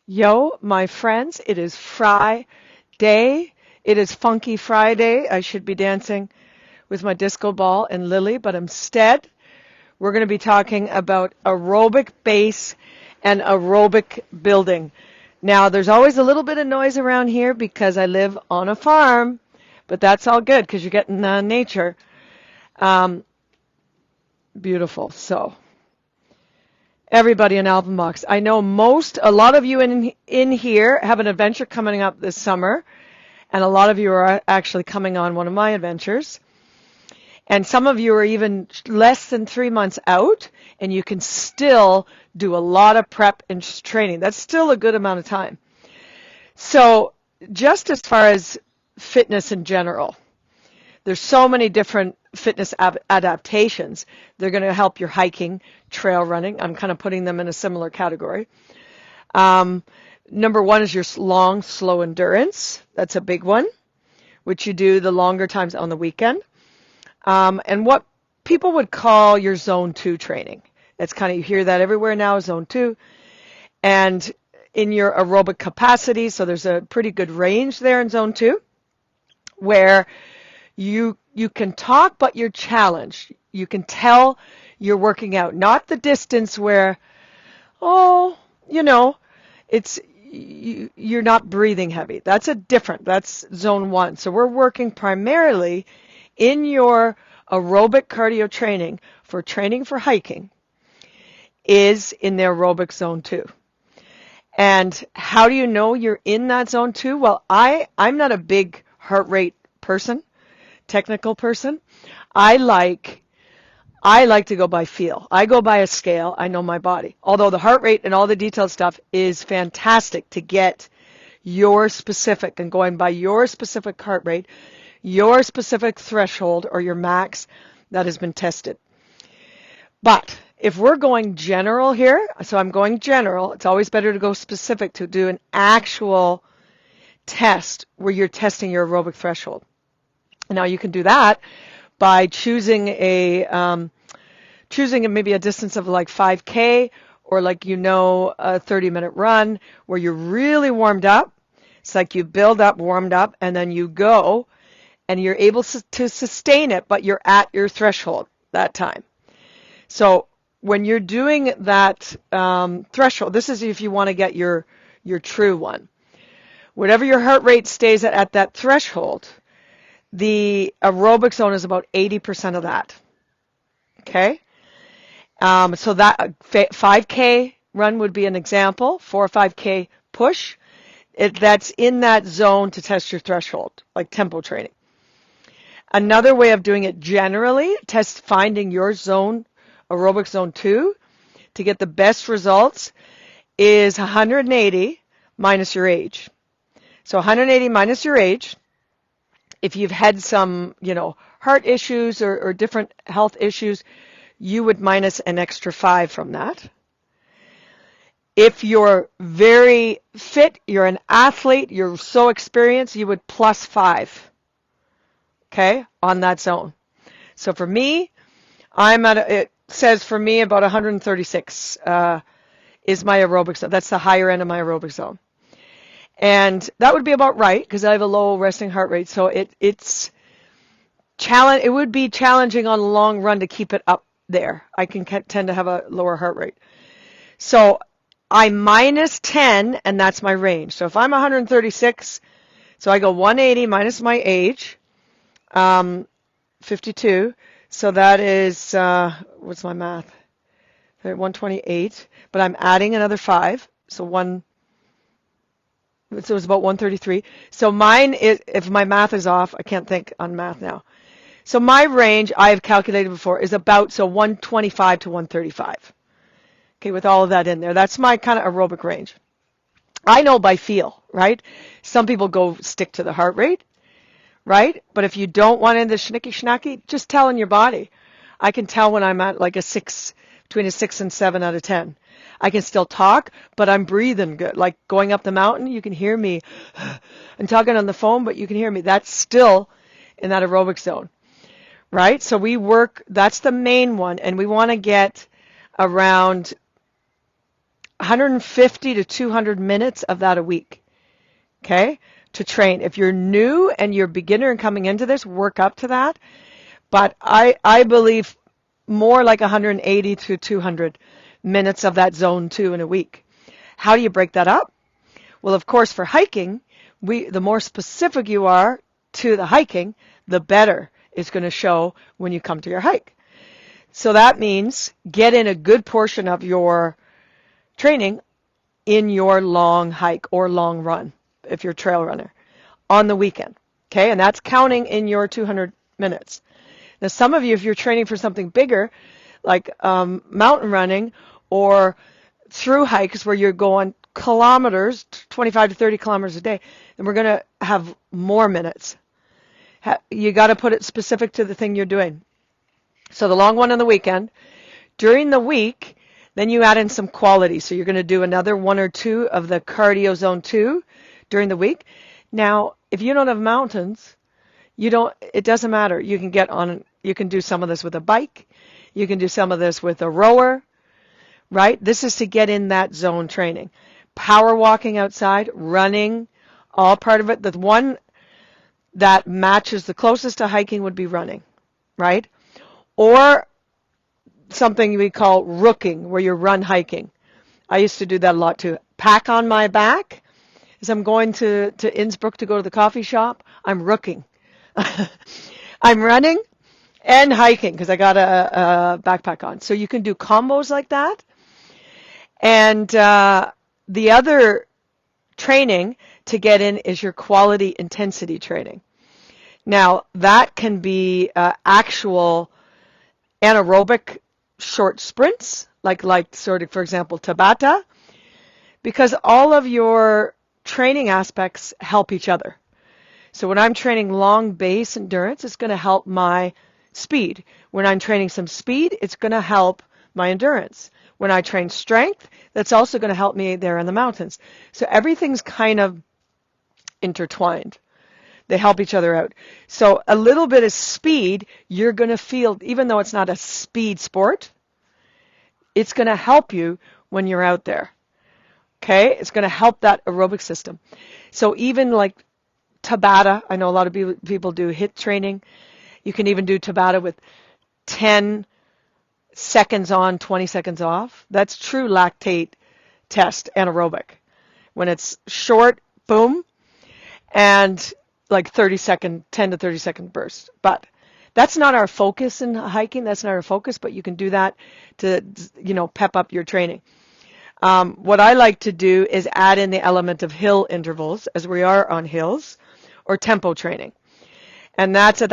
Yo, my friends, it is Friday. It is Funky Friday. I should be dancing with my disco ball and Lily, but instead, we're going to be talking about aerobic base and aerobic building. Now, there's always a little bit of noise around here because I live on a farm, but that's all good because you're getting nature. Um, Beautiful. So, everybody in Album Box. I know a lot of you in here have an adventure coming up this summer, and a lot of you are actually coming on one of my adventures. And some of you are even less than 3 months out, and you can still do a lot of prep and training. That's still a good amount of time. So, just as far as fitness in general, there's so many different fitness adaptations. They're going to help your hiking, trail running. I'm kind of putting them in a similar category. Number one is your long, slow endurance. That's a big one, which you do the longer times on the weekend. And what people would call your zone 2 training. That's kind of, you hear that everywhere now, zone 2. And in your aerobic capacity, so there's a pretty good range there in zone 2, where you can talk, but you're challenged. You can tell you're working out, not the distance where, you're not breathing heavy. That's that's zone 1. So we're working primarily in your aerobic cardio training for hiking is in the aerobic zone 2. And how do you know you're in that zone 2? Well, I'm not a big heart rate person, technical person. I like to go by feel. I go by a scale. I know my body. Although the heart rate and all the detailed stuff is fantastic to get your specific, and going by your specific heart rate, your specific threshold or your max that has been tested. But if we're going general here, so I'm going general, it's always better to go specific to do an actual test where you're testing your aerobic threshold. Now you can do that by choosing maybe a distance of like 5K or a 30-minute run where you're really warmed up. It's like you build up, warmed up, and then you go and you're able to sustain it, but you're at your threshold that time. So when you're doing that threshold, this is if you want to get your true one. Whatever your heart rate stays at that threshold, the aerobic zone is about 80% of that. Okay? So that 5K run would be an example, 4 or 5K push. That's in that zone to test your threshold, like tempo training. Another way of doing it generally, finding your zone, aerobic zone 2, to get the best results is 180 minus your age. So 180 minus your age. If you've had some, heart issues or different health issues, you would minus an extra 5 from that. If you're very fit, you're an athlete, you're so experienced, you would plus 5, okay, on that zone. So for me, it says for me about 136 is my aerobic zone. That's the higher end of my aerobic zone. And that would be about right because I have a low resting heart rate. So it would be challenging on a long run to keep it up there. I can tend to have a lower heart rate. So I minus 10, and that's my range. So if I'm 136, so I go 180 minus my age, 52. So that is, what's my math? 128. But I'm adding another 5. So it's about 133. So mine is, if my math is off, I can't think on math now. So my range, I have calculated before, is about 125 to 135. Okay, with all of that in there. That's my kind of aerobic range. I know by feel, right? Some people stick to the heart rate, right? But if you don't want in the schnicky-schnacky, just tell in your body. I can tell when I'm at like between a 6 and 7 out of 10. I can still talk, but I'm breathing good. Like going up the mountain, you can hear me. I'm talking on the phone, but you can hear me. That's still in that aerobic zone, right? So that's the main one, and we want to get around 150 to 200 minutes of that a week, okay, to train. If you're new and you're a beginner and coming into this, work up to that. But I believe more like 180 to 200 minutes of that zone 2 in a week. How do you break that up? Well, of course, for hiking, the more specific you are to the hiking, the better it's going to show when you come to your hike. So that means get in a good portion of your training in your long hike or long run, if you're a trail runner, on the weekend. Okay, and that's counting in your 200 minutes. Now, some of you, if you're training for something bigger, like mountain running or through hikes where you're going kilometers, 25 to 30 kilometers a day, then we're going to have more minutes. You got to put it specific to the thing you're doing. So the long one on the weekend. During the week, then you add in some quality. So you're going to do another 1 or 2 of the cardio zone 2 during the week. Now, if you don't have mountains, it doesn't matter. You can do some of this with a bike. You can do some of this with a rower, right? This is to get in that zone training. Power walking outside, running, all part of it. The one that matches the closest to hiking would be running, right? Or something we call rooking, where you run hiking. I used to do that a lot too. Pack on my back. As I'm going to Innsbruck to go to the coffee shop, I'm rooking. I'm running and hiking because I got a backpack on. So you can do combos like that. And the other training to get in is your quality intensity training. Now, that can be actual anaerobic short sprints, like sort of, for example, Tabata, because all of your training aspects help each other. So when I'm training long base endurance, it's going to help my speed. When I'm training some speed, it's going to help my endurance. When I train strength, that's also going to help me there in the mountains. So everything's kind of intertwined. They help each other out. So a little bit of speed, you're going to feel, even though it's not a speed sport, it's going to help you when you're out there. Okay? It's going to help that aerobic system. So even like Tabata, I know a lot of people do HIIT training. You can even do Tabata with 10 seconds on, 20 seconds off. That's true lactate test anaerobic. When it's short, boom, and like 10 to 30 second burst. But that's not our focus in hiking. That's not our focus, but you can do that to, pep up your training. What I like to do is add in the element of hill intervals, as we are on hills, or tempo training. And that's at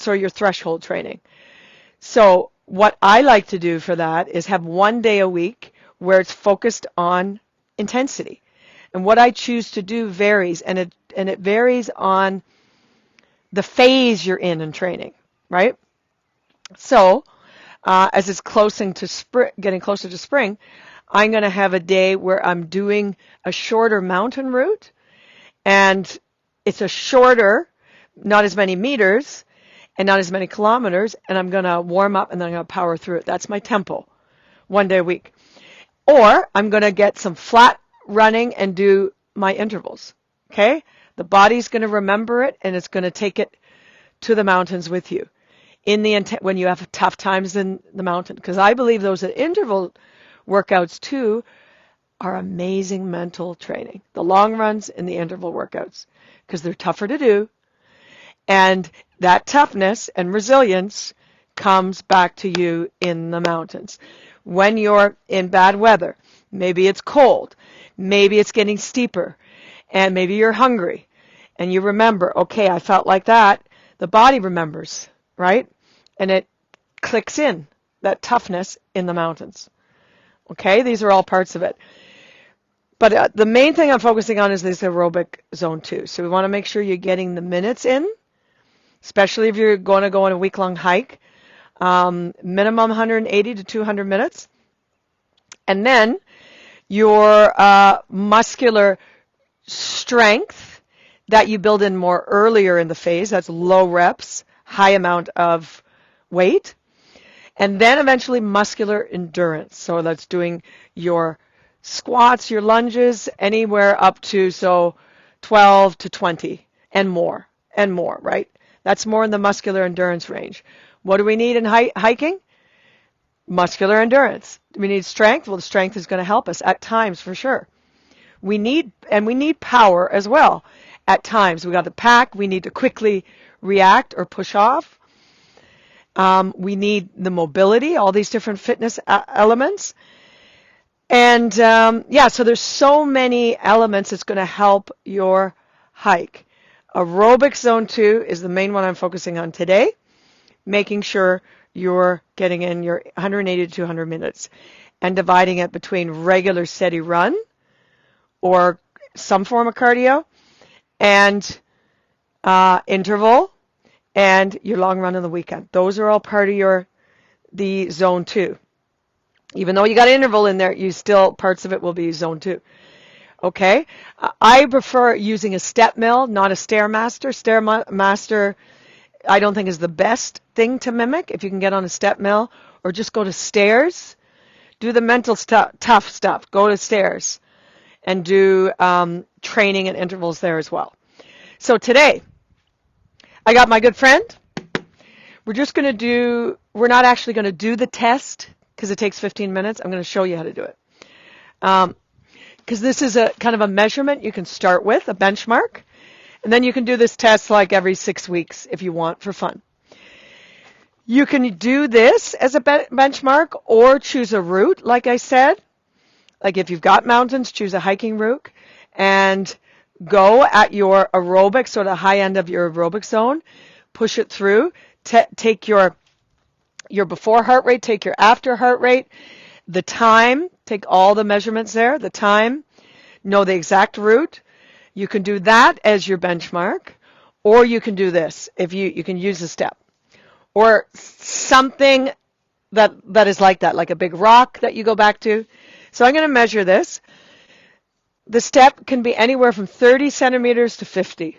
your threshold training. So what I like to do for that is have 1 day a week where it's focused on intensity. And what I choose to do varies, and it varies on the phase you're in training, right? So as it's getting closer to spring, I'm going to have a day where I'm doing a shorter mountain route, and it's a shorter, not as many meters, and not as many kilometers, and I'm going to warm up and then I'm going to power through it. That's my tempo, 1 day a week. Or I'm going to get some flat running and do my intervals, okay? The body's going to remember it, and it's going to take it to the mountains with you when you have tough times in the mountain. Because I believe those interval workouts, too, are amazing mental training. The long runs and the interval workouts, because they're tougher to do. And that toughness and resilience comes back to you in the mountains. When you're in bad weather, maybe it's cold, maybe it's getting steeper, and maybe you're hungry, and you remember, okay, I felt like that. The body remembers, right? And it clicks in, that toughness in the mountains. Okay, these are all parts of it. But the main thing I'm focusing on is this aerobic zone 2. So we want to make sure you're getting the minutes in, especially if you're going to go on a week-long hike. Minimum 180 to 200 minutes. And then your muscular strength that you build in more earlier in the phase. That's low reps, high amount of weight. And then eventually muscular endurance. So that's doing your squats, your lunges, anywhere up to 12 to 20 and more, right? That's more in the muscular endurance range. What do we need in hiking? Muscular endurance. Do we need strength? Well, the strength is going to help us at times for sure. We need power as well. At times, we got the pack. We need to quickly react or push off. We need the mobility, all these different fitness elements. And so there's so many elements that's going to help your hike. Aerobic zone 2 is the main one I'm focusing on today, making sure you're getting in your 180 to 200 minutes and dividing it between regular steady run or some form of cardio and interval and your long run on the weekend. Those are all part of the zone 2. Even though you got interval in there, parts of it will be zone 2. Okay? I prefer using a step mill, not a Stairmaster. Stairmaster, I don't think is the best thing to mimic. If you can get on a step mill or just go to stairs, do the mental tough stuff. Go to stairs and do training and intervals there as well. So today, I got my good friend. We're not actually going to do the test because it takes 15 minutes. I'm going to show you how to do it. Because this is a kind of a measurement you can start with, a benchmark. And then you can do this test like every 6 weeks if you want for fun. You can do this as a benchmark or choose a route, like I said. Like if you've got mountains, choose a hiking route and go at your aerobic, sort of high end of your aerobic zone. Push it through. Take your before heart rate, take your after heart rate, the time, take all the measurements there, the time, know the exact route. You can do that as your benchmark, or you can do this if you can use a step. Or something that is like that, like a big rock that you go back to. So I'm going to measure this. The step can be anywhere from 30 centimeters to 50,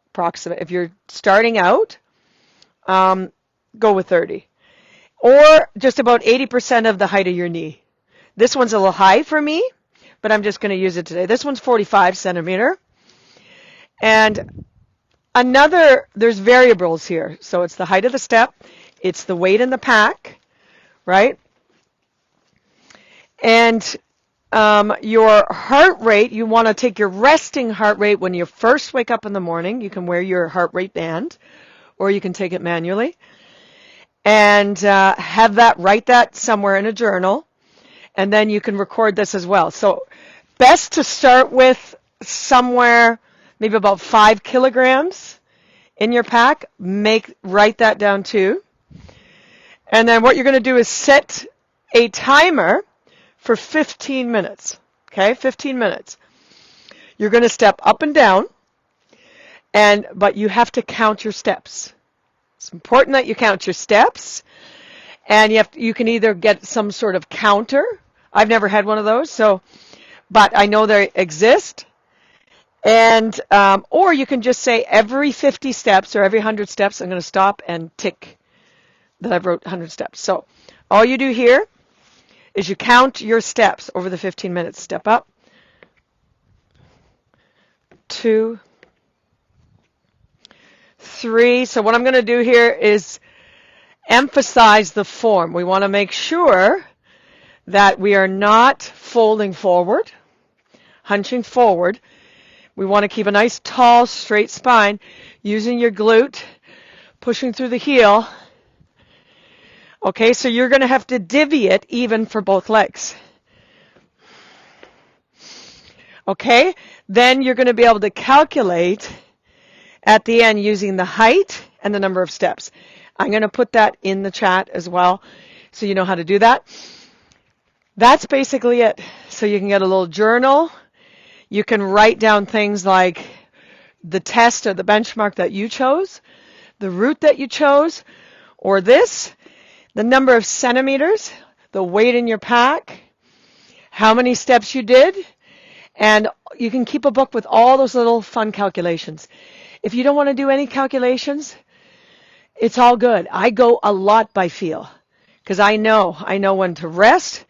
approximate. If you're starting out, go with 30. Or just about 80% of the height of your knee. This one's a little high for me, but I'm just going to use it today. This one's 45 centimeter. And there's variables here. So it's the height of the step, it's the weight in the pack, right? And your heart rate, you want to take your resting heart rate when you first wake up in the morning. You can wear your heart rate band, or you can take it manually. And write that somewhere in a journal. And then you can record this as well. So best to start with somewhere maybe about 5 kilograms in your pack. Write that down too. And then what you're going to do is set a timer for 15 minutes. Okay, 15 minutes. You're going to step up and down, but you have to count your steps. It's important that you count your steps, and you can either get some sort of counter. I've never had one of those, but I know they exist. And or you can just say every 50 steps or every 100 steps, I'm going to stop and tick that I've wrote 100 steps. So all you do here is you count your steps over the 15 minutes. Step up, 2, 3. So what I'm going to do here is emphasize the form. We want to make sure that we are not folding forward, hunching forward. We want to keep a nice, tall, straight spine, using your glute, pushing through the heel. Okay, so you're going to have to divvy it even for both legs. Okay, then you're going to be able to calculate at the end using the height and the number of steps. I'm going to put that in the chat as well so you know how to do that. That's basically it. So you can get a little journal. You can write down things like the test or the benchmark that you chose, the route that you chose, or this, the number of centimeters, the weight in your pack, how many steps you did, and you can keep a book with all those little fun calculations. If you don't want to do any calculations, it's all good. I go a lot by feel because I know when to rest.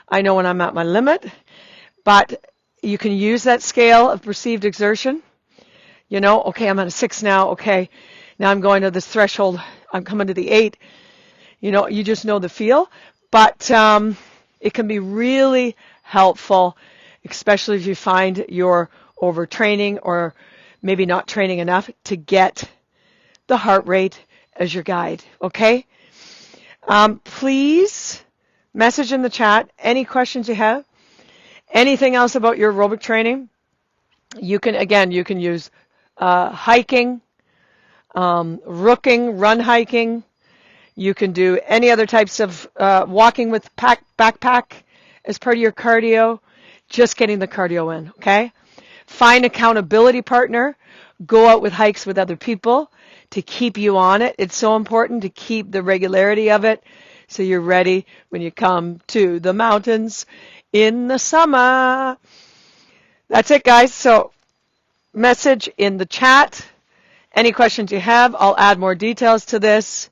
I know when I'm at my limit. But you can use that scale of perceived exertion. You know, okay, I'm at a 6 now. Okay, now I'm going to this threshold. I'm coming to the 8. You know, you just know the feel. But it can be really helpful, especially if you find you're overtraining or maybe not training enough, to get the heart rate as your guide. Okay? Please message in the chat any questions you have. Anything else about your aerobic training? You can use hiking, rooking, run hiking. You can do any other types of walking with backpack as part of your cardio, just getting the cardio in, okay? Find accountability partner. Go out with hikes with other people to keep you on it. It's so important to keep the regularity of it so you're ready when you come to the mountains in the summer. That's it, guys. So message in the chat any questions you have. I'll add more details to this.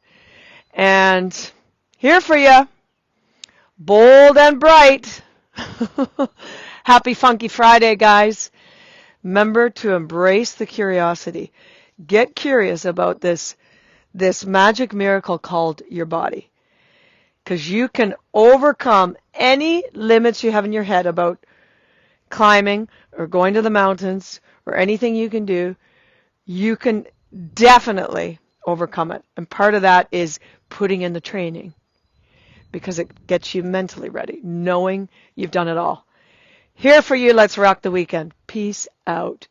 And here for you, bold and bright. Happy Funky Friday, guys. Remember to embrace the curiosity. Get curious about this magic miracle called your body. Because you can overcome any limits you have in your head about climbing or going to the mountains or anything you can do. You can definitely overcome it. And part of that is putting in the training, because it gets you mentally ready, knowing you've done it all. Here for you. Let's rock the weekend. Peace out.